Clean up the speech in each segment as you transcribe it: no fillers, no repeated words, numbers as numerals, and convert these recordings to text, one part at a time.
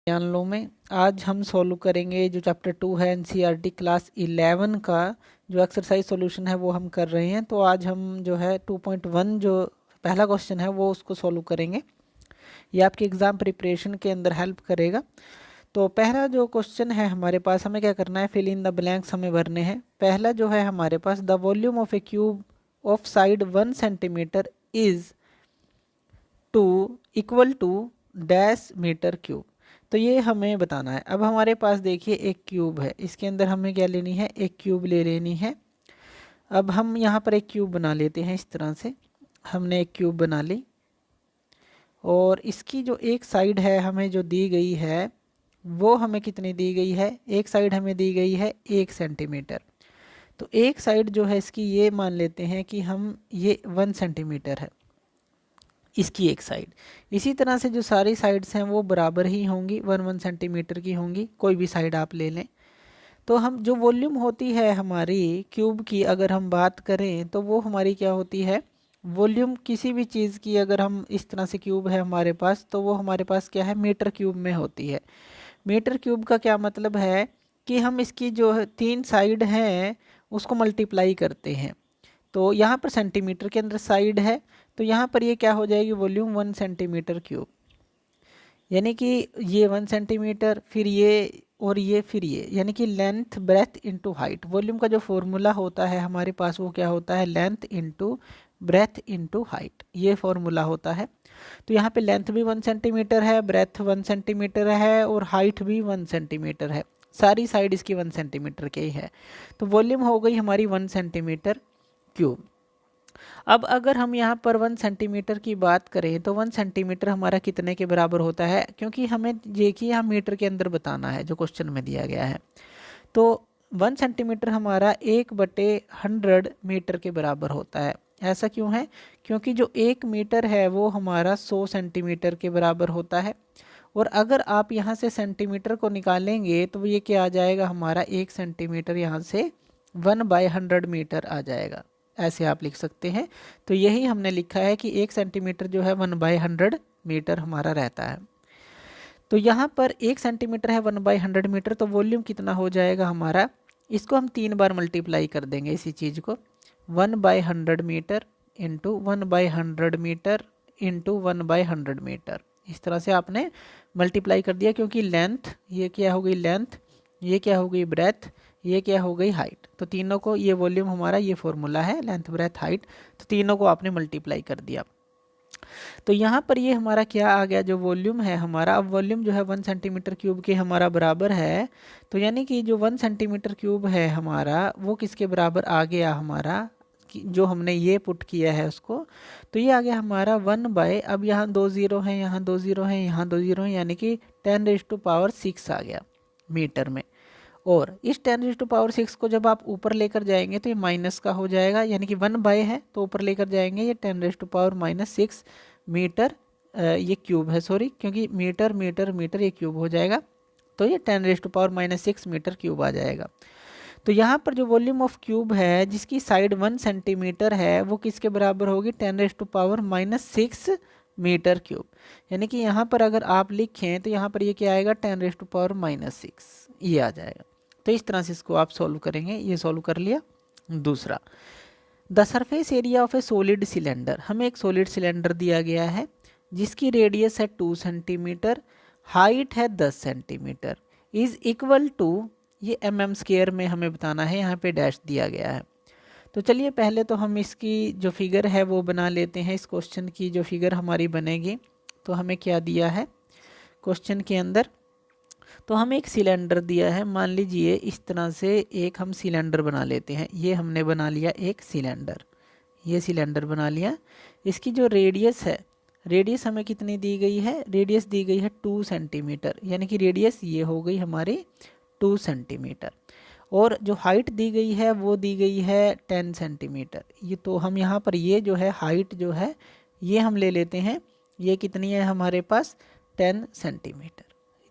ज्ञान लो में आज हम सॉल्व करेंगे जो चैप्टर 2 है एनसीईआरटी क्लास 11 का जो एक्सरसाइज सॉल्यूशन है वो हम कर रहे हैं। तो आज हम जो है 2.1 जो पहला क्वेश्चन है वो उसको सॉल्व करेंगे। ये आपकी एग्ज़ाम प्रिपरेशन के अंदर हेल्प करेगा। तो पहला जो क्वेश्चन है हमारे पास, हमें क्या करना है, फिल इन द ब्लैंक्स हमें भरने हैं। पहला जो है हमारे पास, the volume of a cube of side 1 centimetre is equal to dash metre cube. तो ये हमें बताना है। अब हमारे पास देखिए एक क्यूब है, इसके अंदर हमें क्या लेनी है, एक क्यूब ले लेनी है। अब हम यहाँ पर एक क्यूब बना लेते हैं। इस तरह से हमने एक क्यूब बना ली और इसकी जो एक साइड है हमें जो दी गई है वो हमें कितनी दी गई है, एक साइड हमें दी गई है 1 सेंटीमीटर। तो एक साइड जो है इसकी ये मान लेते हैं कि हम ये 1 सेंटीमीटर है इसकी एक साइड। इसी तरह से जो सारी साइड्स हैं वो बराबर ही होंगी, 1 सेंटीमीटर की होंगी, कोई भी साइड आप ले लें। तो हम जो वॉल्यूम होती है हमारी क्यूब की अगर हम बात करें तो वो हमारी क्या होती है, वॉल्यूम किसी भी चीज़ की अगर हम इस तरह से क्यूब है हमारे पास तो वो हमारे पास क्या है, मीटर क्यूब में होती है। मीटर क्यूब का क्या मतलब है कि हम इसकी जो 3 साइड हैं उसको मल्टीप्लाई करते हैं। तो यहाँ पर सेंटीमीटर के अंदर साइड है तो यहाँ पर ये क्या हो जाएगी, वॉल्यूम 1 सेंटीमीटर क्यूब। यानी कि ये 1 सेंटीमीटर, फिर ये और ये, फिर ये, यानी कि length breadth into height. Volume का जो फॉर्मूला होता है हमारे पास वो क्या होता है, length into breadth into height, ये फॉर्मूला होता है। तो यहाँ पे लेंथ भी 1 सेंटीमीटर है, ब्रेथ 1 सेंटीमीटर है और हाइट भी 1 सेंटीमीटर है। सारी साइड इसकी 1 सेंटीमीटर के ही है। तो वॉल्यूम हो गई हमारी 1 सेंटीमीटर क्यूब। अब अगर हम यहाँ पर 1 सेंटीमीटर की बात करें तो 1 सेंटीमीटर हमारा कितने के बराबर होता है, क्योंकि हमें देखिए यहाँ मीटर के अंदर बताना है जो क्वेश्चन में दिया गया है। तो 1 सेंटीमीटर हमारा 1/100 मीटर के बराबर होता है। ऐसा क्यों है, क्योंकि जो 1 मीटर है वो हमारा 100 सेंटीमीटर के बराबर होता है। और अगर आप यहाँ से सेंटीमीटर को निकालेंगे तो ये क्या आ जाएगा, हमारा 1 सेंटीमीटर यहाँ से 1/100 मीटर आ जाएगा। ऐसे आप लिख सकते हैं। तो यही हमने लिखा है कि 1 सेंटीमीटर जो है 1/100 मीटर हमारा रहता है। तो यहाँ पर 1 सेंटीमीटर है 1/100 मीटर, तो वॉल्यूम कितना हो जाएगा हमारा, इसको हम 3 बार मल्टीप्लाई कर देंगे इसी चीज़ को, 1/100 metre into 1/100 metre into 1/100 metre. इस तरह से आपने मल्टीप्लाई कर दिया, क्योंकि लेंथ, ये क्या हो गई लेंथ, ये क्या हो गई ब्रेथ, ये क्या हो गई हाइट। तो तीनों को, ये वॉल्यूम हमारा ये फॉर्मूला है लेंथ ब्रेथ हाइट, तो तीनों को आपने मल्टीप्लाई कर दिया। तो यहाँ पर ये हमारा क्या आ गया, जो वॉल्यूम है हमारा, अब वॉल्यूम जो है 1 सेंटीमीटर क्यूब के हमारा बराबर है। तो यानी कि जो 1 सेंटीमीटर क्यूब है हमारा वो किसके बराबर आ गया हमारा, जो हमने ये पुट किया है उसको, तो ये आ गया हमारा 1 अब यहाँ 2 ज़ीरो हैं, यहाँ 2 ज़ीरो हैं, यहाँ 2 ज़ीरो हैं, यानी कि 10⁻6 आ गया मीटर में। और इस 10⁻6 को जब आप ऊपर लेकर जाएंगे तो ये माइनस का हो जाएगा, यानी कि 1 है तो ऊपर लेकर जाएंगे, ये 10⁻6 मीटर, ये क्यूब है सॉरी, क्योंकि मीटर मीटर मीटर ये क्यूब हो जाएगा, तो ये 10⁻6 मीटर क्यूब आ जाएगा। तो यहाँ पर जो वॉल्यूम ऑफ क्यूब है जिसकी साइड 1 सेंटीमीटर है वो किसके बराबर होगी, 10⁻6 मीटर क्यूब। यानी कि यहाँ पर अगर आप लिखें तो यहाँ पर ये क्या आएगा, 10⁻6 ये आ जाएगा। तो इस तरह से इसको आप सॉल्व करेंगे। ये सॉल्व कर लिया। दूसरा, the surface area of A solid cylinder, हमें एक सॉलिड सिलेंडर दिया गया है जिसकी रेडियस है 2 सेंटीमीटर, हाइट है 10 सेंटीमीटर, इज इक्वल टू, ये mm² में हमें बताना है, यहाँ पे डैश दिया गया है। तो चलिए पहले तो हम इसकी जो फिगर है वो बना लेते हैं। इस क्वेश्चन की जो फिगर हमारी बनेगी, तो हमें क्या दिया है क्वेश्चन के अंदर, तो हमें एक सिलेंडर दिया है। मान लीजिए इस तरह से एक हम सिलेंडर बना लेते हैं। ये हमने बना लिया एक सिलेंडर, ये सिलेंडर बना लिया। इसकी जो रेडियस है, रेडियस हमें कितनी दी गई है, रेडियस दी गई है 2 सेंटीमीटर, यानी कि रेडियस ये हो गई हमारी 2 सेंटीमीटर। और जो हाइट दी गई है वो दी गई है 10 सेंटीमीटर। ये तो हम यहाँ पर ये जो है हाइट जो है ये हम ले लेते हैं, ये कितनी है हमारे पास, 10 सेंटीमीटर।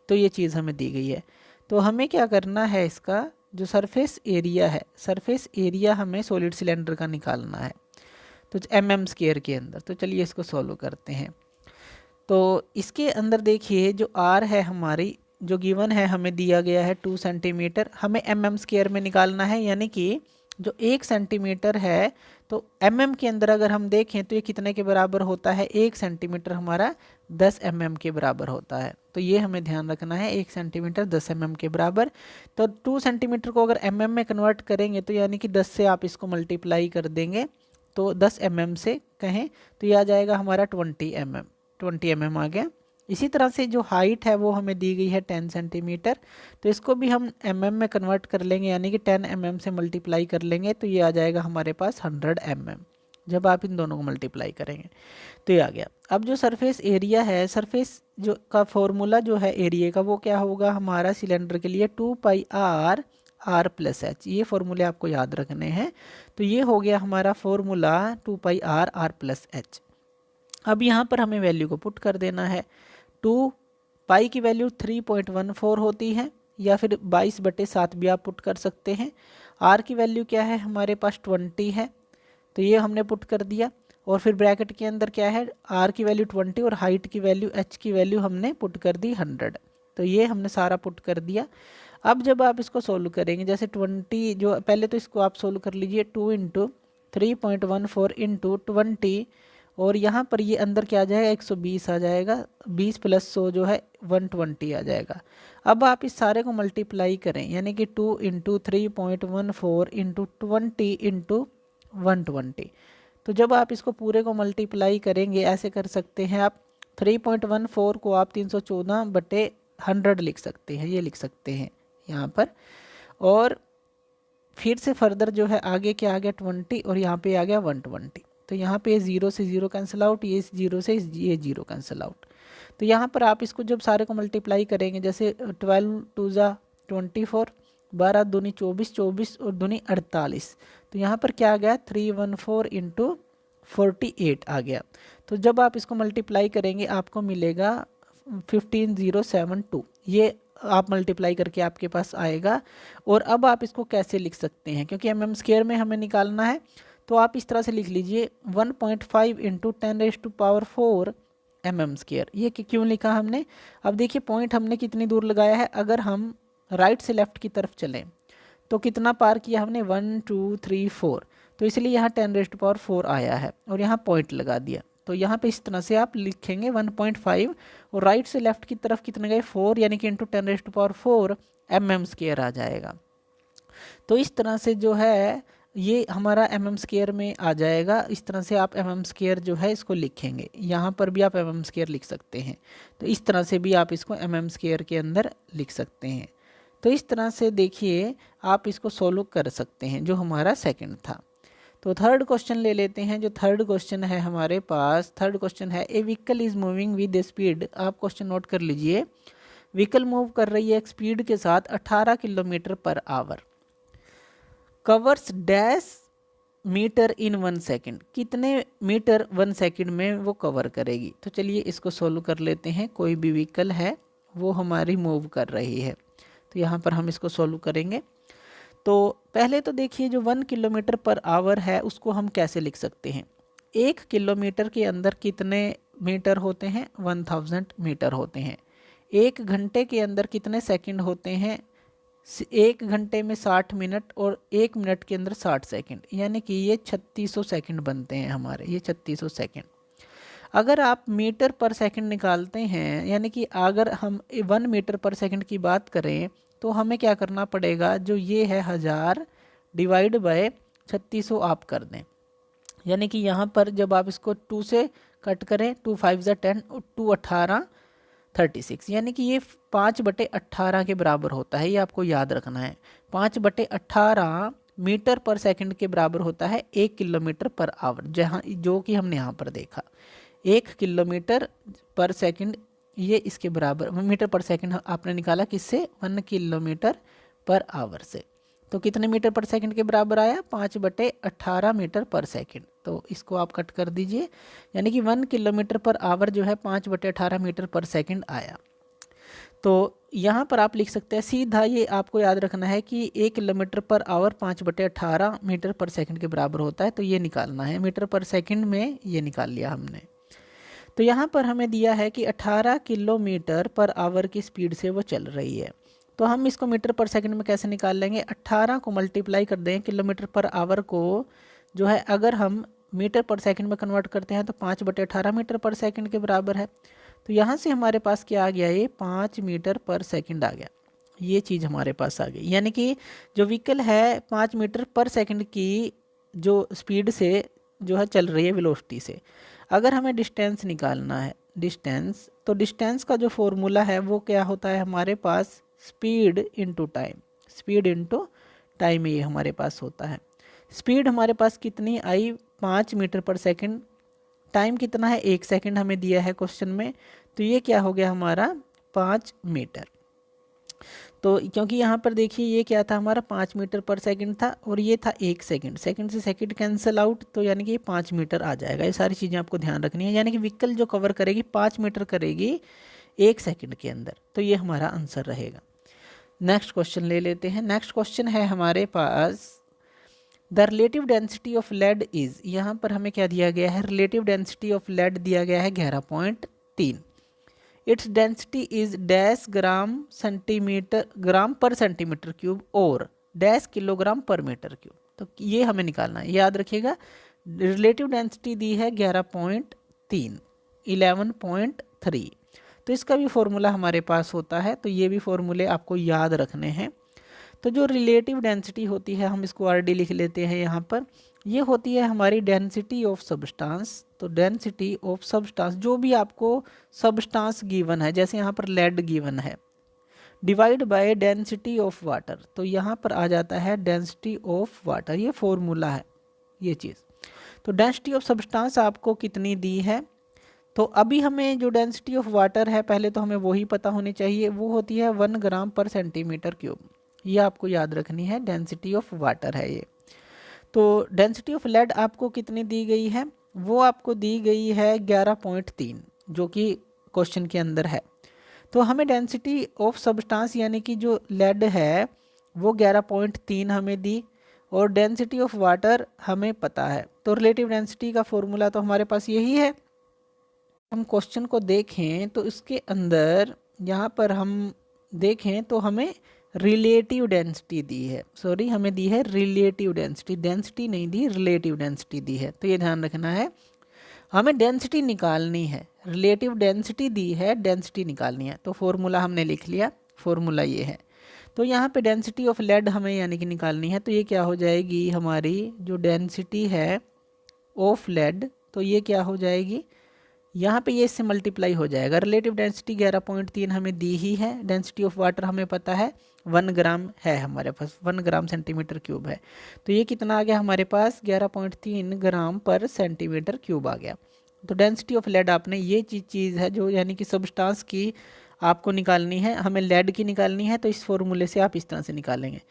तो ये चीज़ हमें दी गई है। तो हमें क्या करना है, इसका जो सरफेस एरिया है, सरफेस एरिया हमें सॉलिड सिलेंडर का निकालना है, तो mm² के अंदर। तो चलिए इसको सॉल्व करते हैं। तो इसके अंदर देखिए जो r है हमारी, जो गिवन है हमें दिया गया है 2 सेंटीमीटर, हमें mm² में निकालना है, यानी कि जो 1 सेंटीमीटर है तो mm के अंदर अगर हम देखें तो ये कितने के बराबर होता है, 1 सेंटीमीटर हमारा 10 mm के बराबर होता है। तो ये हमें ध्यान रखना है, 1 सेंटीमीटर 10 mm के बराबर। तो 2 सेंटीमीटर को अगर mm में कन्वर्ट करेंगे तो यानी कि 10 से आप इसको मल्टीप्लाई कर देंगे, तो 10 mm से कहें तो ये आ जाएगा हमारा 20 mm आ गया। इसी तरह से जो हाइट है वो हमें दी गई है 10 सेंटीमीटर, तो इसको भी हम mm में कन्वर्ट कर लेंगे, यानी कि 10 mm से मल्टीप्लाई कर लेंगे तो ये आ जाएगा हमारे पास 100 mm। जब आप इन दोनों को मल्टीप्लाई करेंगे तो ये आ गया। अब जो सरफेस एरिया है, सरफेस जो का फॉर्मूला जो है एरिया का वो क्या होगा हमारा सिलेंडर के लिए 2πr r+h, ये फॉर्मूले आपको याद रखने हैं। तो ये हो गया हमारा फॉर्मूला 2πr r+h। अब यहाँ पर हमें वैल्यू को पुट कर देना है। 2 पाई की वैल्यू 3.14 होती है, या फिर 22/7 भी आप पुट कर सकते हैं। आर की वैल्यू क्या है हमारे पास 20 है, तो ये हमने पुट कर दिया। और फिर ब्रैकेट के अंदर क्या है, आर की वैल्यू 20 और हाइट की वैल्यू एच की वैल्यू हमने पुट कर दी 100। तो ये हमने सारा पुट कर दिया। अब जब आप इसको सोल्व करेंगे, जैसे 20 जो पहले तो इसको आप सोल्व कर लीजिए, 2 × 3.14 × 20, और यहाँ पर ये अंदर क्या आ जाएगा 120 आ जाएगा, 20 + 100 जो है 120 आ जाएगा। अब आप इस सारे को मल्टीप्लाई करें, यानी कि 2 × 3.14 × 20 × 120। तो जब आप इसको पूरे को मल्टीप्लाई करेंगे, ऐसे कर सकते हैं आप, 3.14 को आप 314/100 लिख सकते हैं, ये लिख सकते हैं यहाँ पर। और फिर से फर्दर जो है आगे क्या आ गया 20, और यहाँ पे आ गया 120। तो यहाँ पे 0 से 0 कैंसिल आउट, ये 0 से ये 0 कैंसिल आउट। तो यहाँ पर आप इसको जब सारे को मल्टीप्लाई करेंगे, जैसे 12 × 2 = 24, 12 दूनी 24, 24 और दूनी 48। तो यहाँ पर क्या आ गया 314 × 48 आ गया। तो जब आप इसको मल्टीप्लाई करेंगे आपको मिलेगा 15072, ये आप मल्टीप्लाई करके आपके पास आएगा। और अब आप इसको कैसे लिख सकते हैं, क्योंकि mm² में हमें निकालना है, तो आप इस तरह से लिख लीजिए 1.5 × 10⁴ mm²। ये क्यों लिखा हमने, अब देखिए पॉइंट हमने कितनी दूर लगाया है। अगर हम राइट से लेफ्ट की तरफ चलें तो कितना पार किया हमने, 1 2 3 4, तो इसलिए यहाँ 10⁴ आया है और यहाँ पॉइंट लगा दिया। तो यहाँ पे इस तरह से आप लिखेंगे 1.5, और राइट से लेफ्ट की तरफ कितने गए 4, यानी कि × 10⁴ mm² आ जाएगा। तो इस तरह से जो है ये हमारा mm² में आ जाएगा। इस तरह से आप mm² जो है इसको लिखेंगे, यहाँ पर भी आप mm² लिख सकते हैं। तो इस तरह से भी आप इसको mm² के अंदर लिख सकते हैं। तो इस तरह से देखिए आप इसको सोल्व कर सकते हैं, जो हमारा सेकंड था। तो थर्ड क्वेश्चन ले लेते हैं। जो थर्ड क्वेश्चन है हमारे पास, थर्ड क्वेश्चन है a vehicle is moving with the speed, आप क्वेश्चन नोट कर लीजिए। व्हीकल मूव कर रही है एक स्पीड के साथ 18 km/h, कवर्स डैश मीटर इन 1 सेकेंड, कितने मीटर 1 सेकेंड में वो कवर करेगी। तो चलिए इसको सोल्व कर लेते हैं। कोई भी व्हीकल है वो हमारी मूव कर रही है, तो यहाँ पर हम इसको सोल्व करेंगे। तो पहले तो देखिए जो 1 km/h है उसको हम कैसे लिख सकते हैं। 1 किलोमीटर के अंदर कितने मीटर होते हैं, 1000 मीटर होते हैं। 1 घंटे के अंदर कितने सेकंड होते हैं, 1 घंटे में 60 मिनट, और 1 मिनट के अंदर 60 सेकंड, यानी कि ये 3600 सेकंड बनते हैं हमारे, ये 3600 सेकंड। अगर आप मीटर पर सेकंड निकालते हैं, यानी कि अगर हम 1 मीटर पर सेकंड की बात करें तो हमें क्या करना पड़ेगा, जो ये है 1000 डिवाइड बाय 3600 आप कर दें। यानी कि यहाँ पर जब आप इसको 2 से कट करें, 2 5 = 10 और 2 18 36, यानी कि ये 5/18 के बराबर होता है। ये आपको याद रखना है, 5/18 मीटर पर सेकंड के बराबर होता है 1 km/h, जहाँ जो कि हमने यहाँ पर देखा 1 km/s, ये इसके बराबर मीटर पर सेकंड आपने निकाला किससे, 1 km/h से। तो कितने मीटर पर सेकंड के बराबर आया, 5/18 मीटर पर सेकंड। तो इसको आप कट कर दीजिए, यानी कि 1 km/h जो है 5/18 मीटर पर सेकंड आया। तो यहाँ पर आप लिख सकते हैं सीधा, ये आपको याद रखना है कि 1 km/h 5/18 मीटर पर सेकंड के बराबर होता है। तो ये निकालना है मीटर पर सेकंड में, ये निकाल लिया हमने। तो तो यहाँ पर हमें दिया है कि 18 किलोमीटर पर आवर की स्पीड से वो चल रही है। तो हम इसको मीटर पर सेकंड में कैसे निकाल लेंगे, 18 को मल्टीप्लाई कर दें किलोमीटर पर आवर को, जो है अगर हम मीटर पर सेकंड में कन्वर्ट करते हैं तो 5/18 मीटर पर सेकंड के बराबर है। तो यहाँ से हमारे पास क्या आ गया, ये 5 मीटर पर सेकंड आ गया। ये चीज़ हमारे पास आ गई, यानी कि जो व्हीकल है 5 मीटर पर सेकंड की जो स्पीड से जो है चल रही है वेलोसिटी से। अगर हमें डिस्टेंस निकालना है, डिस्टेंस, तो डिस्टेंस का जो फॉर्मूला है वो क्या होता है हमारे पास, speed into time. Speed into time ये हमारे पास होता है। स्पीड हमारे पास कितनी आई, 5 मीटर पर सेकंड। टाइम कितना है, 1 सेकंड हमें दिया है क्वेश्चन में। तो ये क्या हो गया हमारा, 5 मीटर। तो क्योंकि यहाँ पर देखिए ये क्या था हमारा, 5 मीटर पर सेकंड था और ये था 1 सेकंड, सेकंड से सेकंड कैंसिल आउट, तो यानी कि 5 मीटर आ जाएगा। ये सारी चीज़ें आपको ध्यान रखनी है, यानी कि व्हीकल जो कवर करेगी 5 मीटर करेगी 1 सेकंड के अंदर। तो ये हमारा आंसर रहेगा। नेक्स्ट क्वेश्चन ले लेते हैं। नेक्स्ट क्वेश्चन है हमारे पास, the relative density of lead is. यहाँ पर हमें क्या दिया गया है, रिलेटिव डेंसिटी ऑफ लेड दिया गया है 11.3। इट्स डेंसिटी इज डैश ग्राम पर सेंटीमीटर क्यूब और डैश किलोग्राम पर मीटर क्यूब। तो ये हमें निकालना है, याद रखिएगा। रिलेटिव डेंसिटी दी है 11.3, 11.3। तो इसका भी फॉर्मूला हमारे पास होता है, तो ये भी फॉर्मूले आपको याद रखने हैं। तो जो रिलेटिव डेंसिटी होती है, हम इसको आरडी लिख लेते हैं यहाँ पर, ये होती है हमारी डेंसिटी ऑफ सब्सटेंस। तो डेंसिटी ऑफ सब्सटेंस, जो भी आपको सब्सटेंस गिवन है, जैसे यहाँ पर लेड गिवन है, divide by density of water. तो यहाँ पर आ जाता है डेंसिटी ऑफ वाटर, ये फॉर्मूला है ये चीज़। तो डेंसिटी ऑफ सब्सटेंस आपको कितनी दी है, तो अभी हमें जो डेंसिटी ऑफ वाटर है पहले तो हमें वही पता होनी चाहिए, वो होती है 1 ग्राम पर सेंटीमीटर क्यूब। ये आपको याद रखनी है, डेंसिटी ऑफ वाटर है ये। तो डेंसिटी ऑफ लेड आपको कितनी दी गई है, वो आपको दी गई है 11.3, जो कि क्वेश्चन के अंदर है। तो हमें डेंसिटी ऑफ सब्सटेंस यानी कि जो लेड है वो 11.3 हमें दी, और डेंसिटी ऑफ वाटर हमें पता है। तो रिलेटिव डेंसिटी का फॉर्मूला तो हमारे पास यही है। हम क्वेश्चन को देखें तो इसके अंदर यहाँ पर हम देखें तो हमें रिलेटिव डेंसिटी दी है, सॉरी हमें दी है रिलेटिव डेंसिटी, डेंसिटी नहीं दी, रिलेटिव डेंसिटी दी है। तो ये ध्यान रखना है, हमें डेंसिटी निकालनी है, रिलेटिव डेंसिटी दी है, डेंसिटी निकालनी है। तो फॉर्मूला हमने लिख लिया, फॉर्मूला ये है। तो यहाँ पे डेंसिटी ऑफ लेड हमें यानी कि निकालनी है, तो ये क्या हो जाएगी हमारी जो डेंसिटी है ऑफ लेड, तो ये क्या हो जाएगी, यहाँ पे ये इससे मल्टीप्लाई हो जाएगा। रिलेटिव डेंसिटी 11.3 हमें दी ही है, डेंसिटी ऑफ वाटर हमें पता है 1 ग्राम है हमारे पास, 1 ग्राम सेंटीमीटर क्यूब है। तो ये कितना आ गया हमारे पास, 11.3 ग्राम पर सेंटीमीटर क्यूब आ गया। तो डेंसिटी ऑफ लेड आपने ये चीज़ है जो यानी कि सब्सटेंस की आपको निकालनी है, हमें लेड की निकालनी है। तो इस फॉर्मूले से आप इस तरह से निकालेंगे।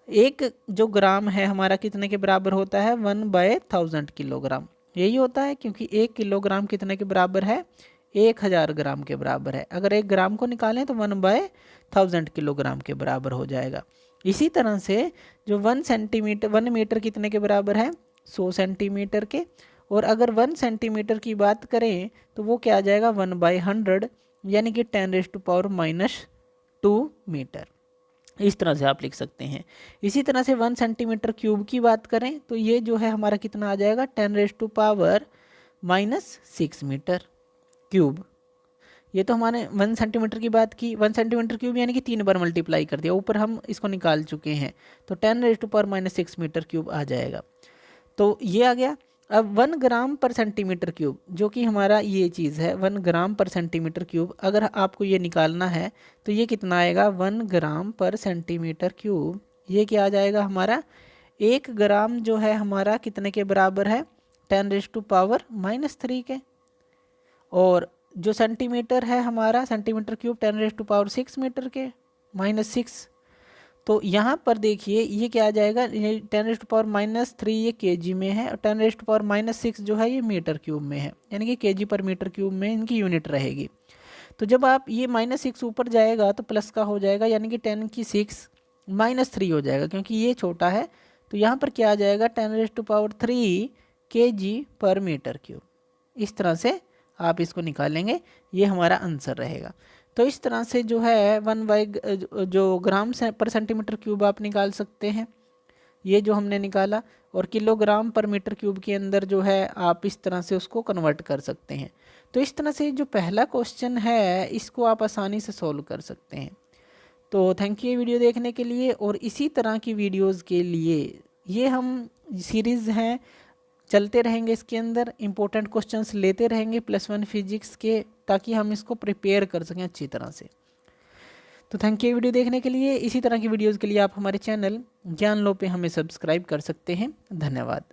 एक जो ग्राम है हमारा कितने के बराबर होता है, 1/1000 किलोग्राम, यही होता है, क्योंकि 1 किलोग्राम कितने के बराबर है, 1000 ग्राम के बराबर है। अगर 1 ग्राम को निकालें तो 1/1000 किलोग्राम के बराबर हो जाएगा। इसी तरह से जो 1 मीटर कितने के बराबर है, 100 सेंटीमीटर के। और अगर 1 सेंटीमीटर की बात करें तो वो क्या आ जाएगा, 1/100, यानी कि 10⁻⁻² मीटर। इस तरह से आप लिख सकते हैं। इसी तरह से 1 सेंटीमीटर क्यूब की बात करें तो ये जो है हमारा कितना आ जाएगा, 10⁻⁻6 मीटर क्यूब। ये तो हमारे 1 सेंटीमीटर की बात की, 1 सेंटीमीटर क्यूब यानी कि 3 बार मल्टीप्लाई कर दिया, ऊपर हम इसको निकाल चुके हैं। तो 10⁻⁻6 मीटर क्यूब आ जाएगा। तो ये आ गया। अब 1 ग्राम पर सेंटीमीटर क्यूब, जो कि हमारा ये चीज़ है 1 ग्राम पर सेंटीमीटर क्यूब, अगर आपको ये निकालना है तो ये कितना आएगा, 1 ग्राम पर सेंटीमीटर क्यूब, ये क्या आ जाएगा हमारा, 1 ग्राम जो है हमारा कितने के बराबर है, 10⁻⁻³ के। और जो सेंटीमीटर है हमारा, सेंटीमीटर क्यूब 10⁻6 मीटर के, -6। तो यहाँ पर देखिए ये क्या आ जाएगा, ये 10⁻³ ये केजी में है, और 10⁻6 जो है ये मीटर क्यूब में है, यानी कि केजी पर मीटर क्यूब में इनकी यूनिट रहेगी। तो जब आप ये -6 ऊपर जाएगा तो प्लस का हो जाएगा, यानी कि 10⁻6 -3 हो जाएगा, क्योंकि ये छोटा है। तो यहाँ पर क्या आ जाएगा, 10⁻³ केजी पर मीटर क्यूब। इस तरह से आप इसको निकालेंगे, ये हमारा आंसर रहेगा। तो इस तरह से जो है 1 जो ग्राम पर सेंटीमीटर क्यूब आप निकाल सकते हैं, ये जो हमने निकाला, और किलोग्राम पर मीटर क्यूब के अंदर जो है आप इस तरह से उसको कन्वर्ट कर सकते हैं। तो इस तरह से जो पहला क्वेश्चन है इसको आप आसानी से सॉल्व कर सकते हैं। तो थैंक यू वीडियो देखने के लिए, और इसी तरह की वीडियोस के लिए ये हम सीरीज़ हैं, चलते रहेंगे, इसके अंदर इंपॉर्टेंट क्वेश्चंस लेते रहेंगे +1 फिजिक्स के, ताकि हम इसको प्रिपेयर कर सकें अच्छी तरह से। तो थैंक यू वीडियो देखने के लिए। इसी तरह की वीडियोस के लिए आप हमारे चैनल ज्ञान लो पे हमें सब्सक्राइब कर सकते हैं। धन्यवाद।